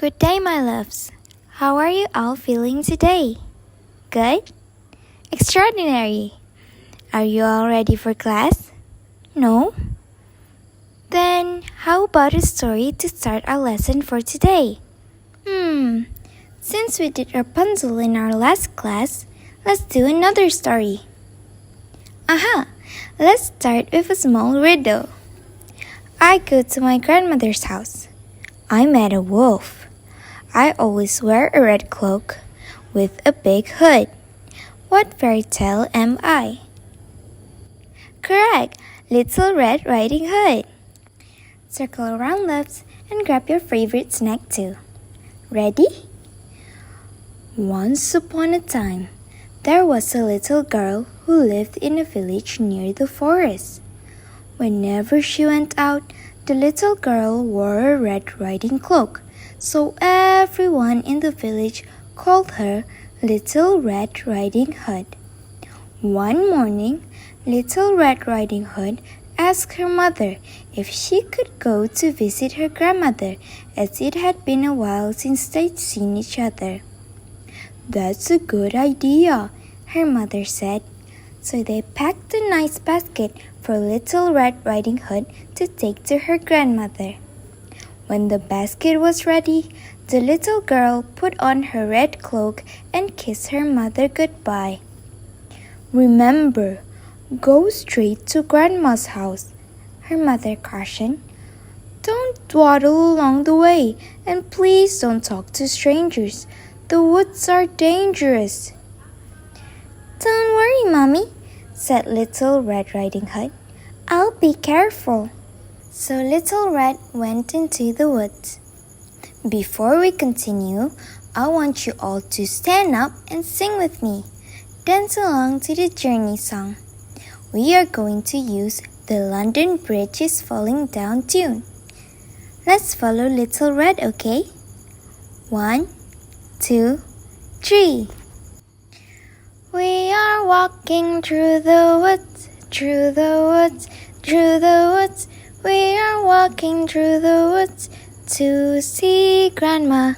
Good day, my loves. How are you all feeling today? Good? Extraordinary! Are you all ready for class? No? Then, how about a story to start our lesson for today? Since we did Rapunzel in our last class, let's do another story. Aha! Let's start with a small riddle. I go to my grandmother's house. I met a wolf. I always wear a red cloak with a big hood. What fairy tale am I? Correct! Little Red Riding Hood. Circle around, loves, and grab your favorite snack too. Ready? Once upon a time, there was a little girl who lived in a village near the forest. Whenever she went out, the little girl wore a red riding cloak, so everyone in the village called her Little Red Riding Hood. One morning, Little Red Riding Hood asked her mother if she could go to visit her grandmother, as it had been a while since they'd seen each other. That's a good idea, her mother said. So they packed a nice basket for Little Red Riding Hood to take to her grandmother. When the basket was ready, the little girl put on her red cloak and kissed her mother goodbye. Remember, go straight to Grandma's house, her mother cautioned. Don't dawdle along the way, and please don't talk to strangers. The woods are dangerous. Don't worry, Mommy, said Little Red Riding Hood. I'll be careful. So Little Red went into the woods. Before we continue, I want you all to stand up and sing with me. Dance along to the Journey song. We are going to use the London Bridge is Falling Down tune. Let's follow Little Red, okay? 1, 2, 3. We are walking through the woods, through the woods, through the woods. We are walking through the woods to see Grandma.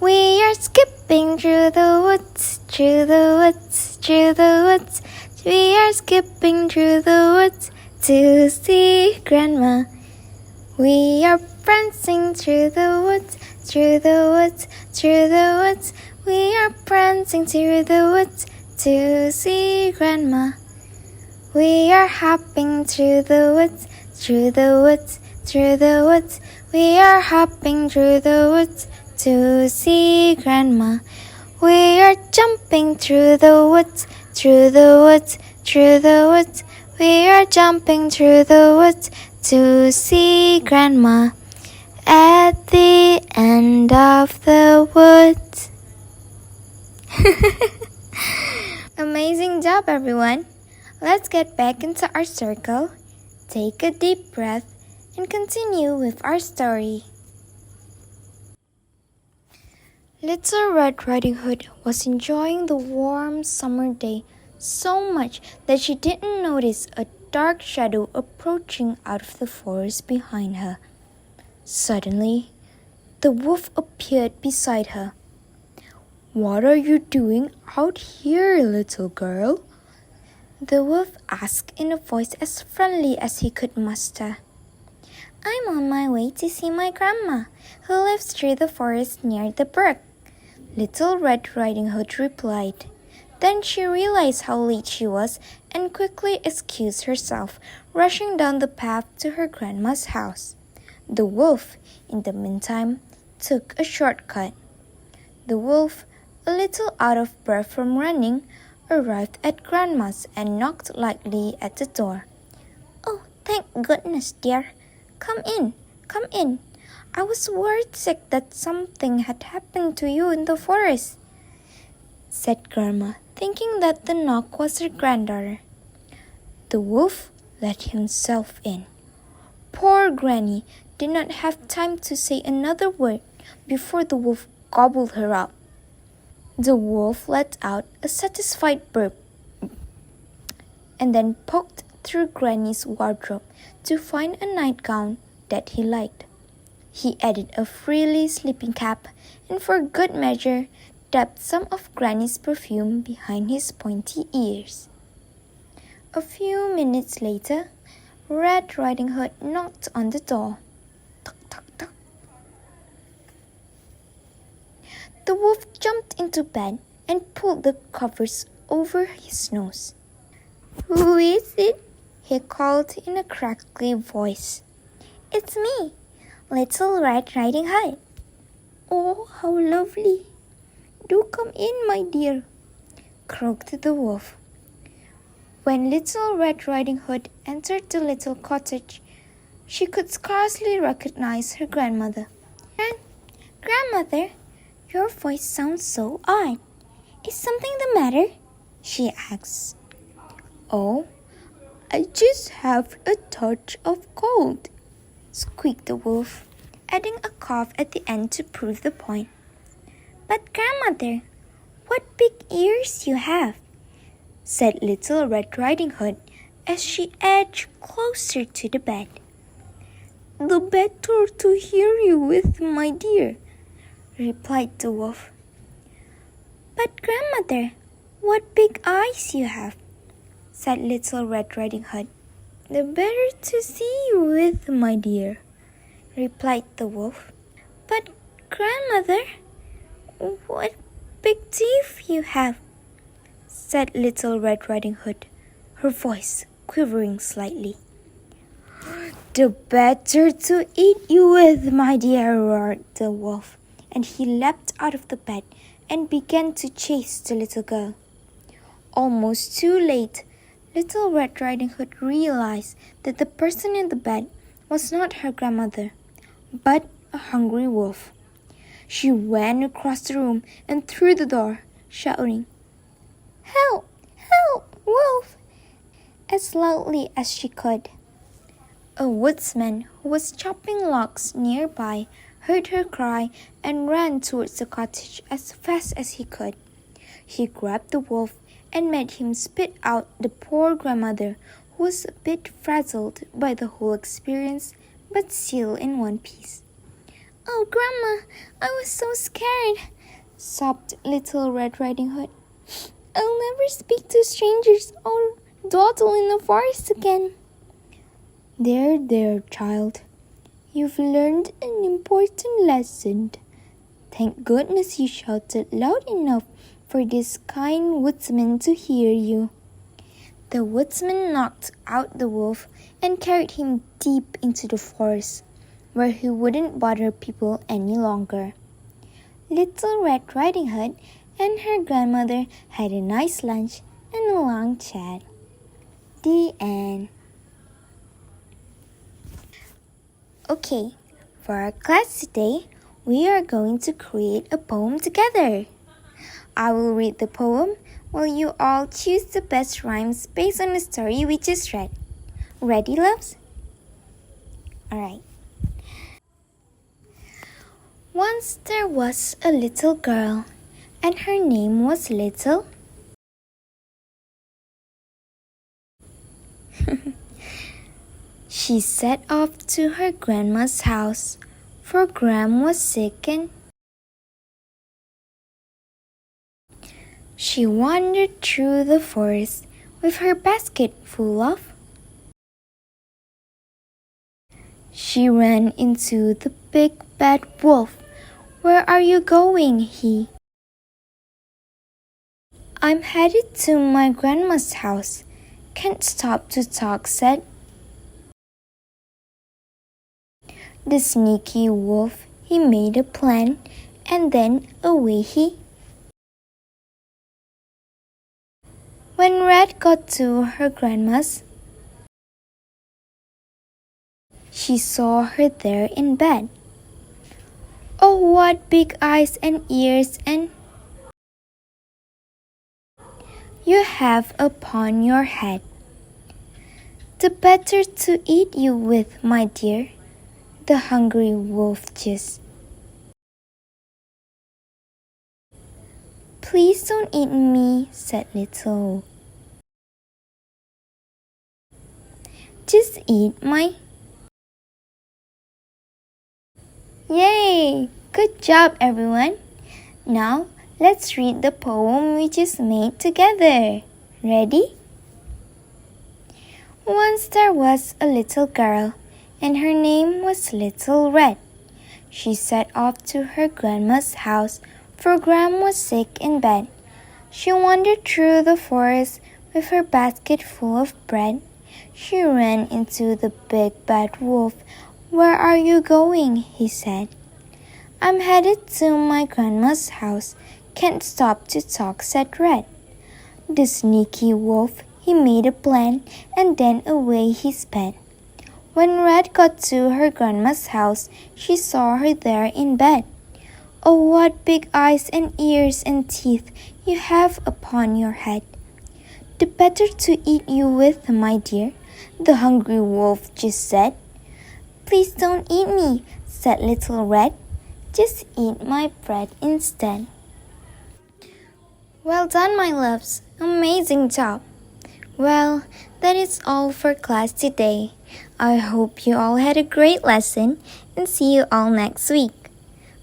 We are skipping through the woods, through the woods, through the woods. We are skipping through the woods to see Grandma. We are prancing through the woods, through the woods, through the woods. We are prancing through the woods to see Grandma. We are hopping through the woods, through the woods, through the woods. We are hopping through the woods to see Grandma. We are jumping through the woods, through the woods, through the woods. We are jumping through the woods to see Grandma. At the end of the woods. Amazing job, everyone. Let's get back into our circle, take a deep breath, and continue with our story. Little Red Riding Hood was enjoying the warm summer day so much that she didn't notice a dark shadow approaching out of the forest behind her. Suddenly, the wolf appeared beside her. What are you doing out here, little girl? The wolf asked in a voice as friendly as he could muster. I'm on my way to see my grandma, who lives through the forest near the brook, Little Red Riding Hood replied. Then she realized how late she was and quickly excused herself, rushing down the path to her grandma's house. The wolf, in the meantime, took a shortcut. The wolf, a little out of breath from running, arrived at Grandma's and knocked lightly at the door. Oh, thank goodness, dear. Come in, come in. I was worried sick that something had happened to you in the forest, said Grandma, thinking that the knock was her granddaughter. The wolf let himself in. Poor Granny did not have time to say another word before the wolf gobbled her up. The wolf let out a satisfied burp and then poked through Granny's wardrobe to find a nightgown that he liked. He added a frilly sleeping cap and for good measure dabbed some of Granny's perfume behind his pointy ears. A few minutes later, Red Riding Hood knocked on the door. Tuk, tuk, tuk. The wolf jumped into bed and pulled the covers over his nose. "Who is it?" he called in a crackly voice. "It's me, Little Red Riding Hood." "Oh, how lovely! Do come in, my dear," croaked the wolf. When Little Red Riding Hood entered the little cottage, she could scarcely recognize her grandmother. Grandmother, your voice sounds so odd. Is something the matter?" she asked. "Oh, I just have a touch of cold," squeaked the wolf, adding a cough at the end to prove the point. "But grandmother, what big ears you have," said Little Red Riding Hood as she edged closer to the bed. "The better to hear you with, my dear," replied the wolf. "But grandmother, what big eyes you have," said Little Red Riding Hood. "The better to see you with, my dear," replied the wolf. "But grandmother, what big teeth you have," said Little Red Riding Hood, her voice quivering slightly. "The better to eat you with, my dear," roared the wolf, and he leapt out of the bed and began to chase the little girl. Almost too late, Little Red Riding Hood realized that the person in the bed was not her grandmother, but a hungry wolf. She ran across the room and through the door, shouting, "Help! Help, wolf!" as loudly as she could. A woodsman who was chopping logs nearby heard her cry and ran towards the cottage as fast as he could. He grabbed the wolf and made him spit out the poor grandmother, who was a bit frazzled by the whole experience, but still in one piece. "Oh, Grandma, I was so scared," sobbed Little Red Riding Hood. "I'll never speak to strangers or dawdle in the forest again." There, child. You've learned an important lesson. Thank goodness you shouted loud enough for this kind woodsman to hear you. The woodsman knocked out the wolf and carried him deep into the forest, where he wouldn't bother people any longer. Little Red Riding Hood and her grandmother had a nice lunch and a long chat. The end. Okay, for our class today, we are going to create a poem together. I will read the poem while you all choose the best rhymes based on the story we just read. Ready, loves? Alright. Once there was a little girl, and her name was Little. She set off to her grandma's house, for Gram was sick and she wandered through the forest with her basket full of. She ran into the big bad wolf. "Where are you going?" he. "I'm headed to my grandma's house. Can't stop to talk," said the sneaky wolf. He made a plan, and then away he. When Red got to her grandma's, she saw her there in bed. "Oh, what big eyes and ears and you have upon your head. The better to eat you with, my dear," the hungry wolf just. "Please don't eat me," said Little. "Just eat my..." Yay! Good job, everyone! Now, let's read the poem we just made together. Ready? Once there was a little girl, and her name was Little Red. She set off to her grandma's house, for Gram was sick in bed. She wandered through the forest with her basket full of bread. She ran into the big bad wolf. "Where are you going?" he said. "I'm headed to my grandma's house. Can't stop to talk," said Red. The sneaky wolf, he made a plan, and then away he sped. When Red got to her grandma's house, she saw her there in bed. "Oh, what big eyes and ears and teeth you have upon your head! The better to eat you with, my dear," the hungry wolf just said. "Please don't eat me," said Little Red. "Just eat my bread instead." Well done, my loves. Amazing job. Well, that is all for class today. I hope you all had a great lesson and see you all next week.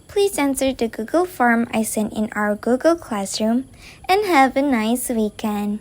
Please answer the Google form I sent in our Google Classroom and have a nice weekend.